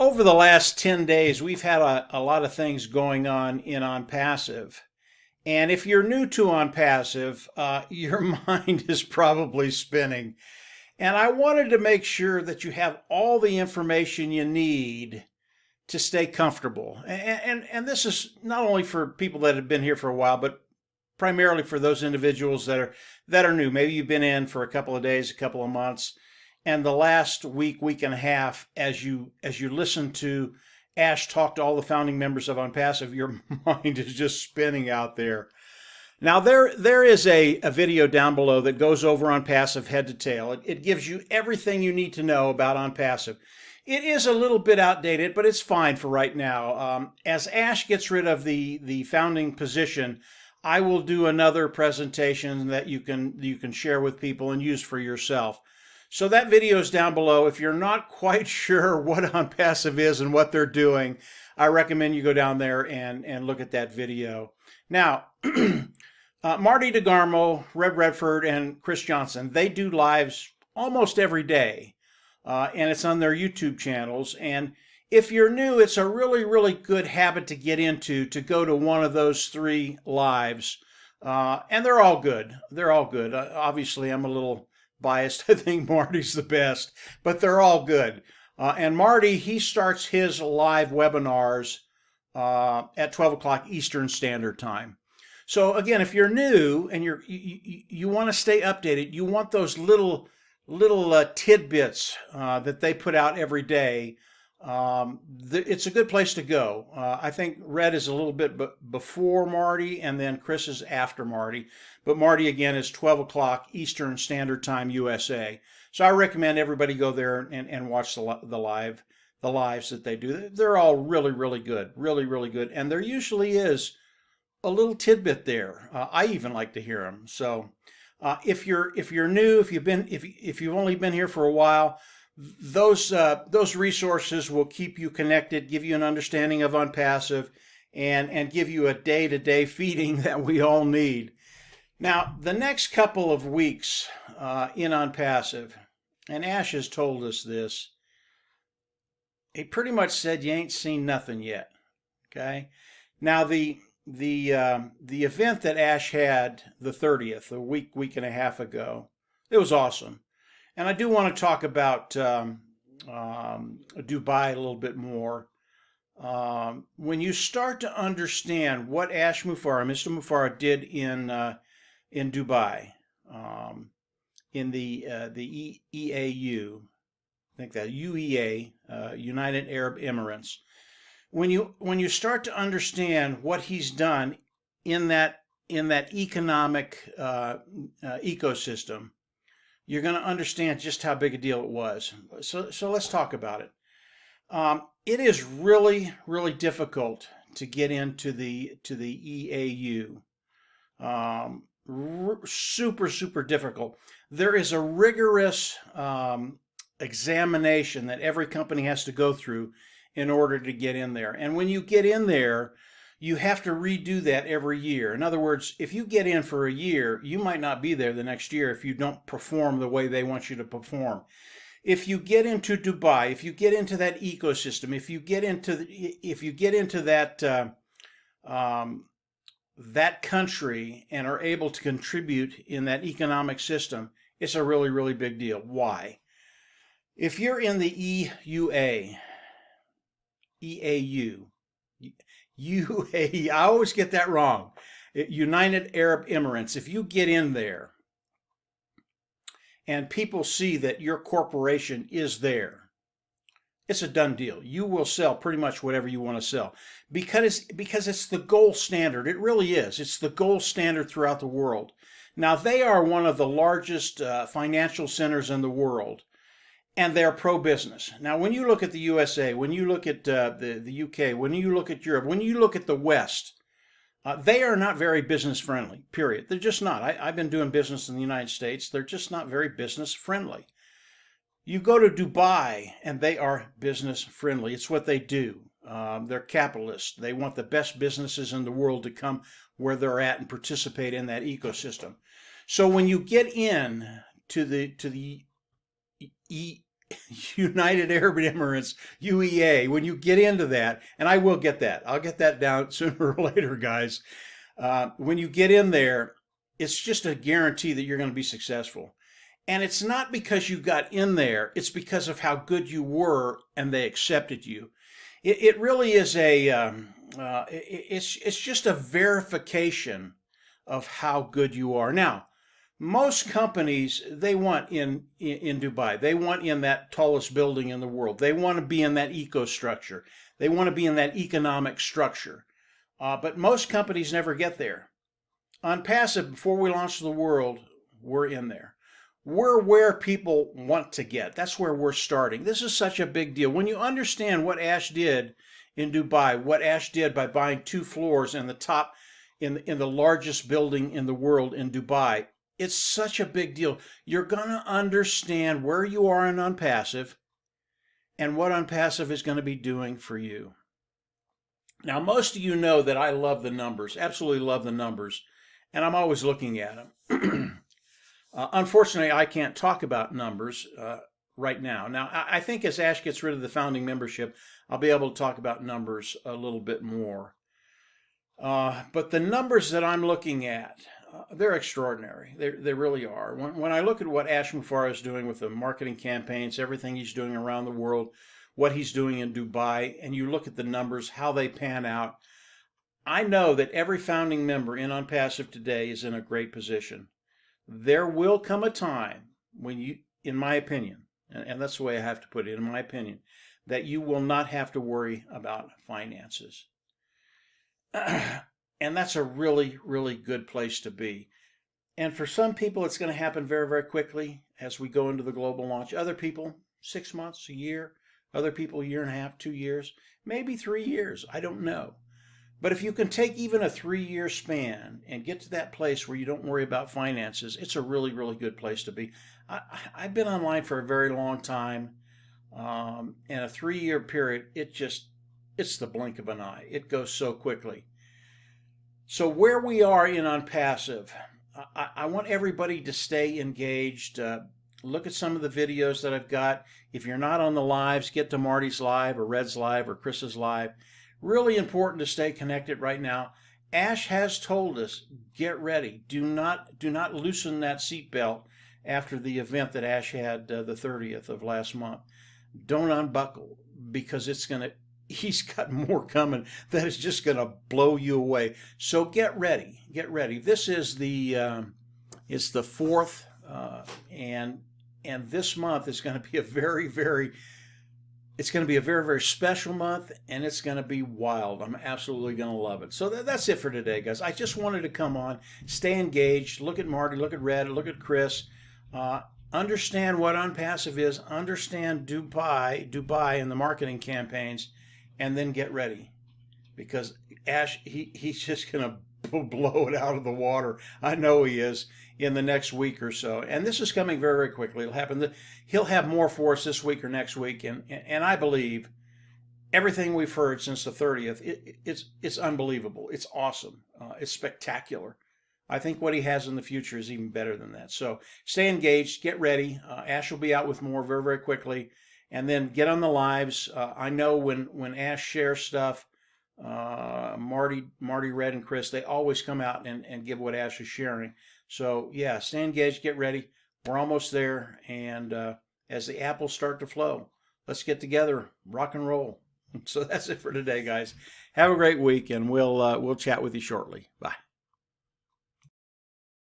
Over the last 10 days, we've had a lot of things going on in ONPASSIVE. And if you're new to ONPASSIVE, your mind is probably spinning. And I wanted to make sure that you have all the information you need to stay comfortable. And this is not only for people that have been here for a while, but primarily for those individuals that are new. Maybe you've been in for a couple of days, a couple of months, and the last week and a half, as you listen to Ash talk to all the founding members of ONPASSIVE, your mind is just spinning out there. Now there is a video down below that goes over ONPASSIVE head to tail. It gives you everything you need to know about ONPASSIVE. It is a little bit outdated, but it's fine for right now. As Ash gets rid of the founding position, I will do another presentation that you can share with people and use for yourself. So that video is down below. If you're not quite sure what ONPASSIVE is and what they're doing, I recommend you go down there and look at that video. Now, Marty DeGarmo, Reb Redford, and Chris Johnson, they do lives almost every day, and it's on their YouTube channels. And if you're new, it's a really, really good habit to get into, to go to one of those three lives. And they're all good. They're all good. Obviously, I'm a little biased. I think Marty's the best, but they're all good. And Marty, he starts his live webinars at 12 o'clock Eastern Standard Time. So again, if you're new and you want to stay updated, you want those little tidbits that they put out every day. It's a good place to go. I think Red is a little bit before Marty, and then Chris is after Marty. But Marty, again, is 12 o'clock Eastern Standard Time, USA. So I recommend everybody go there and watch the lives that they do. They're all really, really good, really, really good. And there usually is a little tidbit there. I even like to hear them. So if you're new, if you've only been here for a while, those resources will keep you connected, give you an understanding of ONPASSIVE, and give you a day-to-day feeding that we all need. Now, the next couple of weeks in ONPASSIVE, and Ash has told us this, he pretty much said you ain't seen nothing yet. Okay. Now the event that Ash had the 30th, a week and a half ago, it was awesome. And I do want to talk about Dubai a little bit more. When you start to understand what Mr. Mufareh did in Dubai, in the EAU, I think that UEA, United Arab Emirates. When you start to understand what he's done in that economic ecosystem, you're going to understand just how big a deal it was. So let's talk about it. It is really, really difficult to get into the EAU. Super, super difficult. There is a rigorous examination that every company has to go through in order to get in there. And when you get in there, you have to redo that every year. In other words, if you get in for a year, you might not be there the next year if you don't perform the way they want you to perform. If you get into Dubai, if you get into that ecosystem, if you get into that country and are able to contribute in that economic system, it's a really, really big deal. Why? If you're in the EAU, UAE, I always get that wrong. United Arab Emirates. If you get in there and people see that your corporation is there, it's a done deal. You will sell pretty much whatever you want to sell because it's the gold standard. It really is. It's the gold standard throughout the world. Now, they are one of the largest financial centers in the world, and they're pro-business. Now, when you look at the USA, when you look at the UK, when you look at Europe, when you look at the West, they are not very business friendly, period. They're just not. I've been doing business in the United States. They're just not very business friendly. You go to Dubai, and they are business friendly. It's what they do. They're capitalists. They want the best businesses in the world to come where they're at and participate in that ecosystem. So when you get in to the United Arab Emirates, UEA, when you get into that, and I will get that, I'll get that down sooner or later, guys. When you get in there, it's just a guarantee that you're going to be successful. And it's not because you got in there, it's because of how good you were and they accepted you. It really is it's just a verification of how good you are. Now, most companies, they want in Dubai, they want in that tallest building in the world. They want to be in that eco-structure. They want to be in that economic structure. But most companies never get there. ONPASSIVE, before we launch the world, we're in there. We're where people want to get. That's where we're starting. This is such a big deal. When you understand what Ash did in Dubai, what Ash did by buying 2 floors in the top, in the largest building in the world in Dubai, it's such a big deal. You're going to understand where you are in ONPASSIVE and what ONPASSIVE is going to be doing for you. Now, most of you know that I love the numbers, absolutely love the numbers, and I'm always looking at them. Unfortunately, I can't talk about numbers right now. Now, I think as Ash gets rid of the founding membership, I'll be able to talk about numbers a little bit more. But the numbers that I'm looking at, they're extraordinary. They really are. When I look at what Ash Mufareh is doing with the marketing campaigns, everything he's doing around the world, what he's doing in Dubai, and you look at the numbers, how they pan out, I know that every founding member in ONPASSIVE today is in a great position. There will come a time when you, in my opinion, and that's the way I have to put it, in my opinion, that you will not have to worry about finances. And that's a really, really good place to be. And for some people, it's going to happen very, very quickly as we go into the global launch. Other people, 6 months, a year. Other people, 1.5 years, 2 years, maybe 3 years. I don't know. But if you can take even a 3-year span and get to that place where you don't worry about finances, it's a really, really good place to be. I've been online for a very long time. And a 3-year period, it's the blink of an eye. It goes so quickly. So where we are in ONPASSIVE, I want everybody to stay engaged. Look at some of the videos that I've got. If you're not on the lives, get to Marty's live or Red's live or Chris's live. Really important to stay connected right now. Ash has told us, get ready. Do not loosen that seatbelt after the event that Ash had the 30th of last month. Don't unbuckle, because he's got more coming that is just going to blow you away. So get ready. Get ready. This is it's the 4th, and this month is going to be a very, very special month, and it's going to be wild. I'm absolutely going to love it. So that's it for today, guys. I just wanted to come on, stay engaged, look at Marty, look at Red, look at Chris, understand what ONPASSIVE is, understand Dubai and the marketing campaigns, and then get ready. Because Ash, he's just going to blow it out of the water. I know he is, in the next week or so. And this is coming very, very quickly. It'll happen. He'll have more for us this week or next week. And I believe everything we've heard since the 30th, it's unbelievable. It's awesome. It's spectacular. I think what he has in the future is even better than that. So stay engaged. Get ready. Ash will be out with more very, very quickly. And then get on the lives. I know when Ash shares stuff, Marty, Red, and Chris, they always come out and give what Ash is sharing. So yeah, stay engaged, get ready. We're almost there. And as the apples start to flow, let's get together, rock and roll. So that's it for today, guys. Have a great week, and we'll chat with you shortly. Bye.